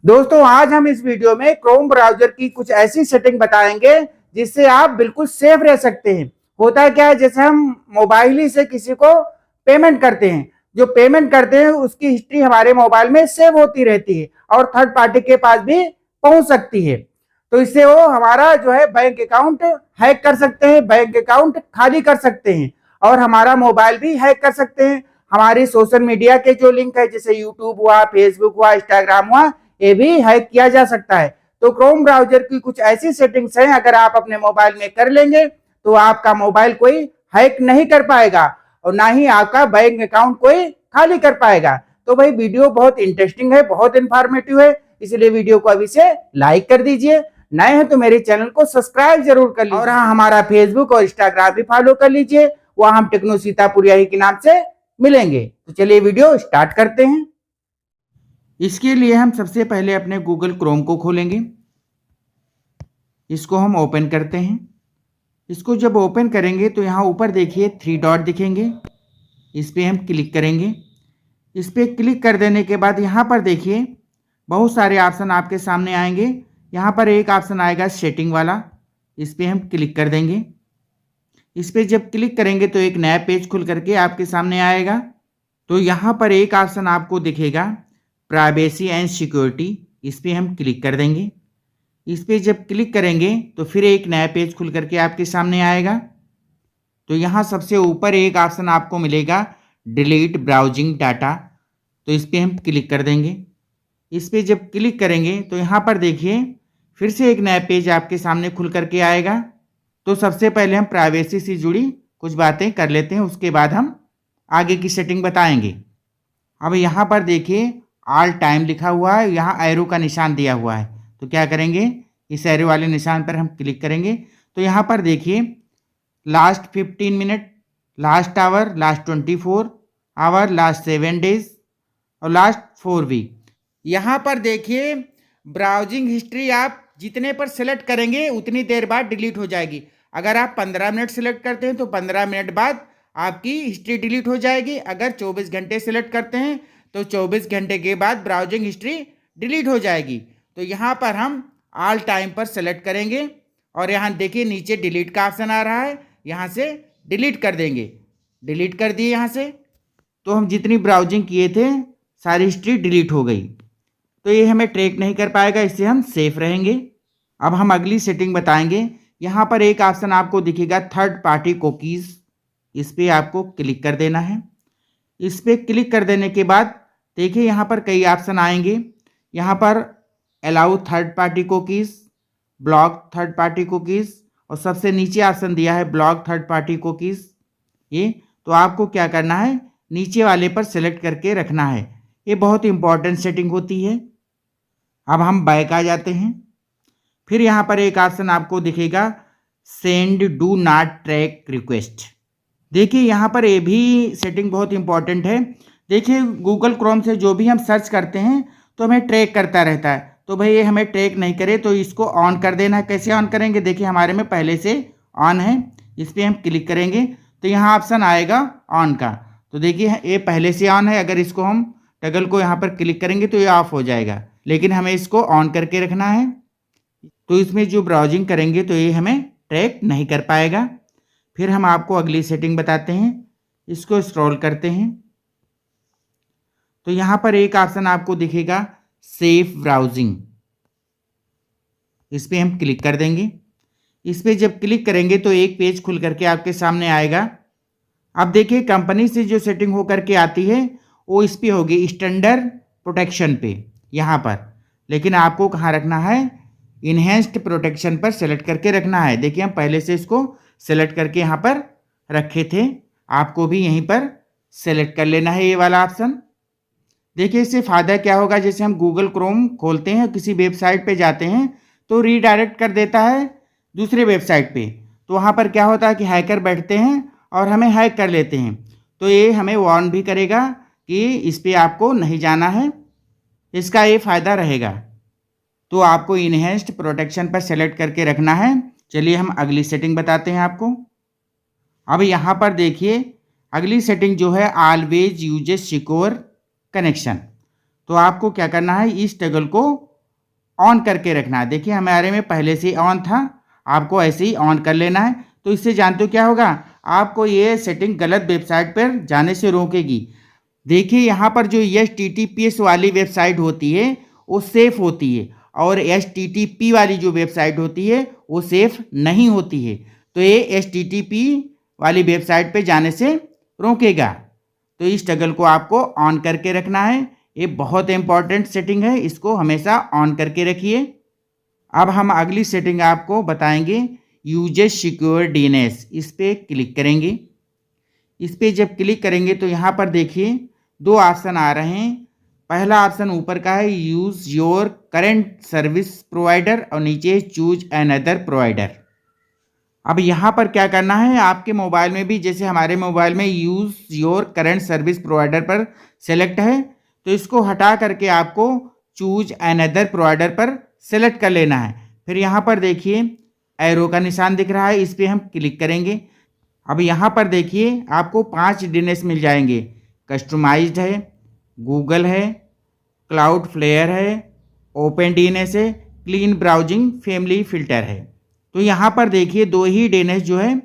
दोस्तों आज हम इस वीडियो में क्रोम ब्राउजर की कुछ ऐसी सेटिंग बताएंगे जिससे आप बिल्कुल सेफ रह सकते हैं। होता है क्या है, जैसे हम मोबाइल ही से किसी को पेमेंट करते हैं, जो पेमेंट करते हैं उसकी हिस्ट्री हमारे मोबाइल में सेव होती रहती है और थर्ड पार्टी के पास भी पहुंच सकती है। तो इससे वो हमारा जो है बैंक अकाउंट हैक कर सकते हैं, बैंक अकाउंट खाली कर सकते हैं और हमारा मोबाइल भी हैक कर सकते हैं। हमारी सोशल मीडिया के जो लिंक है जैसे यूट्यूब हुआ, फेसबुक हुआ, इंस्टाग्राम हुआ, ये भी हैक किया जा सकता है। तो क्रोम ब्राउजर की कुछ ऐसी सेटिंग्स हैं, अगर आप अपने मोबाइल में कर लेंगे तो आपका मोबाइल कोई हैक नहीं कर पाएगा और ना ही आपका बैंक अकाउंट कोई खाली कर पाएगा। तो भाई वीडियो बहुत इंटरेस्टिंग है, बहुत इंफॉर्मेटिव है, इसलिए वीडियो को अभी से लाइक कर दीजिए। नए हैं तो मेरे चैनल को सब्सक्राइब जरूर कर लीजिए और हाँ, हमारा फेसबुक और इंस्टाग्राम भी फॉलो कर लीजिए, वहां हम टेक्नो सीतापुरिया ही के नाम से मिलेंगे। तो चलिए वीडियो स्टार्ट करते हैं। इसके लिए हम सबसे पहले अपने गूगल क्रोम को खोलेंगे। इसको हम ओपन करते हैं। इसको जब ओपन करेंगे तो यहाँ ऊपर देखिए 3 डॉट दिखेंगे, इस पर हम क्लिक करेंगे। इस पर क्लिक कर देने के बाद यहाँ पर देखिए बहुत सारे ऑप्शन आपके सामने आएंगे। यहाँ पर एक ऑप्शन आएगा सेटिंग वाला, इस पर हम क्लिक कर देंगे। इस पर जब क्लिक करेंगे तो एक नया पेज खुल करके आपके सामने आएगा। तो यहाँ पर एक ऑप्शन आपको दिखेगा प्राइवेसी एंड सिक्योरिटी, इस पर हम क्लिक कर देंगे। इस पर जब क्लिक करेंगे तो फिर एक नया पेज खुल करके आपके सामने आएगा। तो यहाँ सबसे ऊपर एक ऑप्शन आपको मिलेगा डिलीट ब्राउजिंग डाटा, तो इस पर हम क्लिक कर देंगे। इस पर जब क्लिक करेंगे तो यहाँ पर देखिए फिर से एक नया पेज आपके सामने खुल करके आएगा। तो सबसे पहले हम प्राइवेसी से जुड़ी कुछ बातें कर लेते हैं, उसके बाद हम आगे की सेटिंग बताएंगे। अब यहाँ पर देखिए ऑल टाइम लिखा हुआ है, यहाँ एरो का निशान दिया हुआ है। तो क्या करेंगे, इस एरो वाले निशान पर हम क्लिक करेंगे। तो यहाँ पर देखिए last 15 minute, last hour, last 24 hour, last 7 days और लास्ट 4 वीक। यहाँ पर देखिए ब्राउजिंग हिस्ट्री आप जितने पर सेलेक्ट करेंगे उतनी देर बाद डिलीट हो जाएगी। अगर आप 15 मिनट सेलेक्ट करते हैं तो 15 मिनट बाद आपकी हिस्ट्री डिलीट हो जाएगी। अगर 24 घंटे सेलेक्ट करते हैं तो 24 घंटे के बाद ब्राउजिंग हिस्ट्री डिलीट हो जाएगी। तो यहाँ पर हम ऑल टाइम पर सेलेक्ट करेंगे और यहाँ देखिए नीचे डिलीट का ऑप्शन आ रहा है, यहाँ से डिलीट कर देंगे। डिलीट कर दिए यहाँ से, तो हम जितनी ब्राउजिंग किए थे सारी हिस्ट्री डिलीट हो गई। तो ये हमें ट्रैक नहीं कर पाएगा, इससे हम सेफ रहेंगे। अब हम अगली सेटिंग बताएंगे। यहाँ पर एक ऑप्शन आपको दिखेगा थर्ड पार्टी कुकीज़, इस पर आपको क्लिक कर देना है। इस पर क्लिक कर देने के बाद देखिए यहाँ पर कई ऑप्शन आएंगे। यहाँ पर allow third party cookies, block third party cookies और सबसे नीचे ऑप्शन दिया है ब्लॉक थर्ड पार्टी कुकीज़। ये तो आपको क्या करना है, नीचे वाले पर सेलेक्ट करके रखना है। ये बहुत इंपॉर्टेंट सेटिंग होती है। अब हम बैक आ जाते हैं। फिर यहाँ पर एक ऑप्शन आपको दिखेगा send do not track request. देखिए यहाँ पर ये भी सेटिंग बहुत इंपॉर्टेंट है। देखिए गूगल क्रोम से जो भी हम सर्च करते हैं तो हमें ट्रैक करता रहता है। तो भाई ये हमें ट्रैक नहीं करे तो इसको ऑन कर देना है। कैसे ऑन करेंगे, देखिए हमारे में पहले से ऑन है, इस पर हम क्लिक करेंगे तो यहाँ ऑप्शन आएगा ऑन का। तो देखिए ये पहले से ऑन है, अगर इसको हम टगल को यहाँ पर क्लिक करेंगे तो ये ऑफ हो जाएगा, लेकिन हमें इसको ऑन करके रखना है। तो इसमें जो ब्राउजिंग करेंगे तो ये हमें ट्रैक नहीं कर पाएगा। फिर हम आपको अगली सेटिंग बताते हैं। इसको स्क्रॉल करते हैं तो यहाँ पर एक ऑप्शन आपको दिखेगा सेफ ब्राउजिंग, इस पर हम क्लिक कर देंगे। इस पर जब क्लिक करेंगे तो एक पेज खुल करके आपके सामने आएगा। अब देखिए कंपनी से जो सेटिंग हो करके आती है वो इस पर होगी स्टैंडर्ड प्रोटेक्शन पे यहाँ पर, लेकिन आपको कहाँ रखना है, इन्हेंस्ड प्रोटेक्शन पर सेलेक्ट करके रखना है। देखिए हम पहले से इसको सेलेक्ट करके यहाँ पर रखे थे, आपको भी यहीं पर सेलेक्ट कर लेना है ये वाला ऑप्शन। देखिए इससे फ़ायदा क्या होगा, जैसे हम गूगल क्रोम खोलते हैं किसी वेबसाइट पे जाते हैं तो रीडायरेक्ट कर देता है दूसरे वेबसाइट पे। तो वहाँ पर क्या होता है कि हैकर बैठते हैं और हमें हैक कर लेते हैं। तो ये हमें वार्न भी करेगा कि इस पर आपको नहीं जाना है, इसका ये फ़ायदा रहेगा। तो आपको इन्हेंस्ड प्रोटेक्शन पर सेलेक्ट करके रखना है। चलिए हम अगली सेटिंग बताते हैं आपको। अब यहाँ पर देखिए अगली सेटिंग जो है ऑलवेज यूजेस सिक्योर कनेक्शन। तो आपको क्या करना है, इस टगल को ऑन करके रखना है। देखिए हमारे में पहले से ऑन था, आपको ऐसे ही ऑन कर लेना है। तो इससे जानते हो क्या होगा, आपको ये सेटिंग गलत वेबसाइट पर जाने से रोकेगी। देखिए यहाँ पर जो HTTPS वाली वेबसाइट होती है वो सेफ़ होती है, और HTTP वाली जो वेबसाइट होती है वो सेफ़ नहीं होती है। तो ये HTTP वाली वेबसाइट पे जाने से रोकेगा। तो इस टगल को आपको ऑन करके रखना है। ये बहुत इंपॉर्टेंट सेटिंग है, इसको हमेशा ऑन करके रखिए। अब हम अगली सेटिंग आपको बताएंगे, यूजेस सिक्योर DNS। इस पर क्लिक करेंगे। इस पर जब क्लिक करेंगे तो यहाँ पर देखिए दो ऑप्शन आ रहे हैं। पहला ऑप्शन ऊपर का है, use your current service provider, और नीचे चूज अनदर प्रोवाइडर। अब यहाँ पर क्या करना है, आपके मोबाइल में भी जैसे हमारे मोबाइल में use your current service provider पर सेलेक्ट है, तो इसको हटा करके आपको चूज अनदर प्रोवाइडर पर सेलेक्ट कर लेना है। फिर यहाँ पर देखिए एरो का निशान दिख रहा है, इस पर हम क्लिक करेंगे। अब यहाँ पर देखिए आपको 5 DNS मिल जाएंगे। कस्टमाइज्ड है, गूगल है, क्लाउडफ्लेयर है, ओपन DNS है, क्लीन ब्राउजिंग, फैमिली फिल्टर है। तो यहाँ पर देखिए दो ही DNS जो है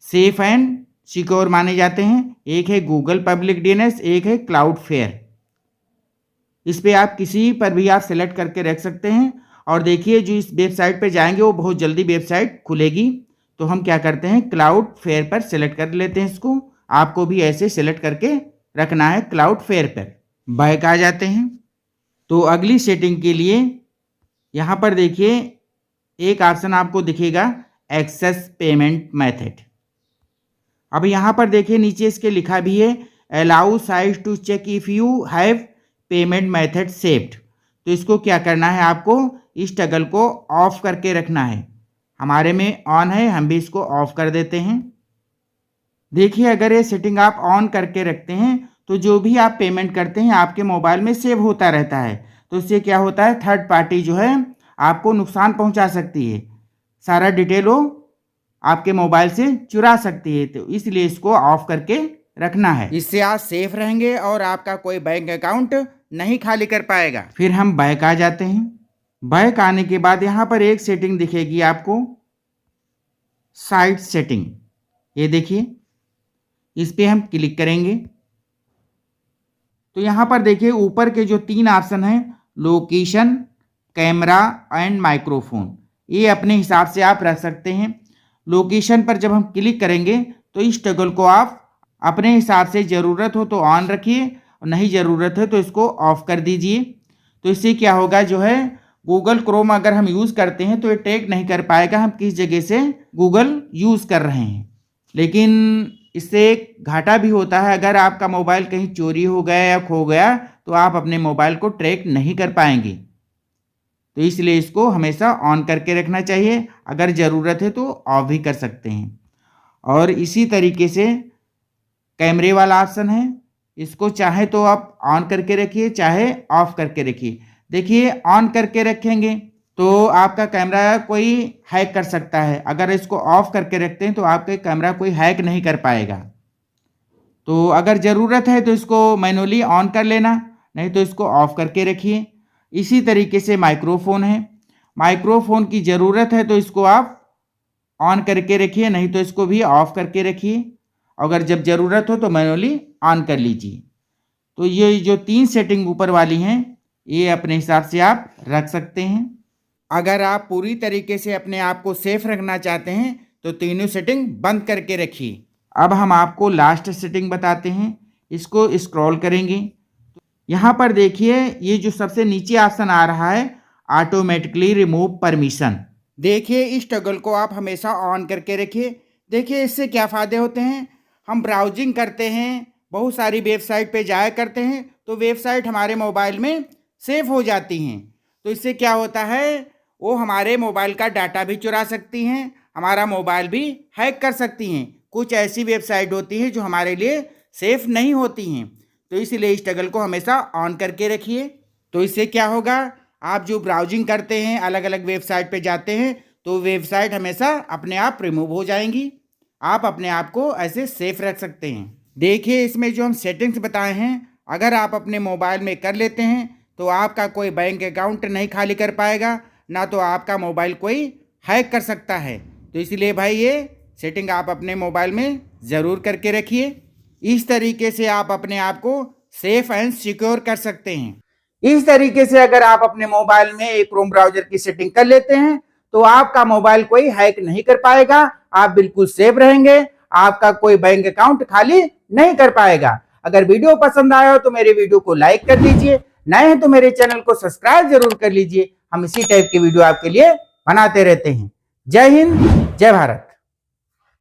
सेफ एंड सिक्योर माने जाते हैं। एक है गूगल पब्लिक DNS, एक है क्लाउडफ्लेयर। इस पर आप किसी पर भी आप सेलेक्ट करके रख सकते हैं। और देखिए जो इस वेबसाइट पे जाएंगे वो बहुत जल्दी वेबसाइट खुलेगी। तो हम क्या करते हैं, क्लाउडफ्लेयर पर सेलेक्ट कर लेते हैं इसको। आपको भी ऐसे सेलेक्ट करके रखना है क्लाउडफ्लेयर पर। बैक आ जाते हैं। तो अगली सेटिंग के लिए यहाँ पर देखिए एक ऑप्शन आपको दिखेगा, एक्सेस पेमेंट मेथड। अब यहाँ पर देखिए नीचे इसके लिखा भी है, allow site to check if you have payment method saved. तो इसको क्या करना है, आपको इस टगल को ऑफ करके रखना है। हमारे में ऑन है, हम भी इसको ऑफ कर देते हैं। देखिए अगर ये सेटिंग आप ऑन करके रखते हैं तो जो भी आप पेमेंट करते हैं आपके मोबाइल में सेव होता रहता है। तो इससे क्या होता है, थर्ड पार्टी जो है आपको नुकसान पहुंचा सकती है, सारा डिटेल वो आपके मोबाइल से चुरा सकती है। तो इसलिए इसको ऑफ करके रखना है, इससे आप सेफ रहेंगे और आपका कोई बैंक अकाउंट नहीं खाली कर पाएगा। फिर हम बैक आ जाते हैं। बैक आने के बाद यहाँ पर एक सेटिंग दिखेगी आपको, साइट सेटिंग। ये देखिए इस पर हम क्लिक करेंगे तो यहाँ पर देखिए ऊपर के जो 3 ऑप्शन हैं, लोकेशन, कैमरा एंड माइक्रोफोन, ये अपने हिसाब से आप रख सकते हैं। लोकेशन पर जब हम क्लिक करेंगे तो इस टगल को आप अपने हिसाब से ज़रूरत हो तो ऑन रखिए, और नहीं ज़रूरत है तो इसको ऑफ कर दीजिए। तो इससे क्या होगा, जो है गूगल क्रोम अगर हम यूज़ करते हैं तो ये ट्रैक नहीं कर पाएगा हम किस जगह से गूगल यूज़ कर रहे हैं। लेकिन इससे एक घाटा भी होता है, अगर आपका मोबाइल कहीं चोरी हो गया या खो गया तो आप अपने मोबाइल को ट्रैक नहीं कर पाएंगे। तो इसलिए इसको हमेशा ऑन करके रखना चाहिए, अगर ज़रूरत है तो ऑफ भी कर सकते हैं। और इसी तरीके से कैमरे वाला ऑप्शन है, इसको चाहे तो आप ऑन करके रखिए चाहे ऑफ करके रखिए। देखिए ऑन करके रखेंगे तो आपका कैमरा कोई हैक कर सकता है, अगर इसको ऑफ करके रखते हैं तो आपके कैमरा कोई हैक नहीं कर पाएगा। तो अगर ज़रूरत है तो इसको मैनुअली ऑन कर लेना, नहीं तो इसको ऑफ करके रखिए। इसी तरीके से माइक्रोफोन है, माइक्रोफोन की ज़रूरत है तो इसको आप ऑन करके रखिए, नहीं तो इसको भी ऑफ करके रखिए। अगर जब ज़रूरत हो तो मैनुअली ऑन कर लीजिए। तो ये जो 3 सेटिंग ऊपर वाली हैं ये अपने हिसाब से आप रख सकते हैं। अगर आप पूरी तरीके से अपने आप को सेफ रखना चाहते हैं तो तीनों सेटिंग बंद करके रखिए। अब हम आपको लास्ट सेटिंग बताते हैं, इसको स्क्रॉल करेंगे। यहाँ पर देखिए ये जो सबसे नीचे ऑप्शन आ रहा है, ऑटोमेटिकली रिमूव परमिशन। देखिए इस टगल को आप हमेशा ऑन करके रखिए। देखिए इससे क्या फ़ायदे होते हैं, हम ब्राउजिंग करते हैं, बहुत सारी वेबसाइट पे जाया करते हैं तो वेबसाइट हमारे मोबाइल में सेव हो जाती हैं। तो इससे क्या होता है, वो हमारे मोबाइल का डाटा भी चुरा सकती हैं, हमारा मोबाइल भी हैक कर सकती हैं। कुछ ऐसी वेबसाइट होती है जो हमारे लिए सेफ नहीं होती हैं। तो इसलिए इस टगल को हमेशा ऑन करके रखिए। तो इससे क्या होगा, आप जो ब्राउजिंग करते हैं, अलग अलग वेबसाइट पे जाते हैं तो वेबसाइट हमेशा अपने आप रिमूव हो जाएंगी। आप अपने आप को ऐसे सेफ रख सकते हैं। देखिए इसमें जो हम सेटिंग्स बताए हैं अगर आप अपने मोबाइल में कर लेते हैं तो आपका कोई बैंक अकाउंट नहीं खाली कर पाएगा, ना तो आपका मोबाइल कोई हैक कर सकता है। तो इसलिए भाई ये सेटिंग आप अपने मोबाइल में ज़रूर करके रखिए। इस तरीके से आप अपने आप को सेफ एंड सिक्योर कर सकते हैं। इस तरीके से अगर आप अपने मोबाइल में एक क्रोम ब्राउजर की सेटिंग कर लेते हैं तो आपका मोबाइल कोई हैक नहीं कर पाएगा, आप बिल्कुल सेफ रहेंगे, आपका कोई बैंक अकाउंट खाली नहीं कर पाएगा। अगर वीडियो पसंद आया हो तो मेरे वीडियो को लाइक कर दीजिए, नए हैं तो मेरे चैनल को सब्सक्राइब जरूर कर लीजिए। हम इसी टाइप के वीडियो आपके लिए बनाते रहते हैं। जय हिंद, जय भारत।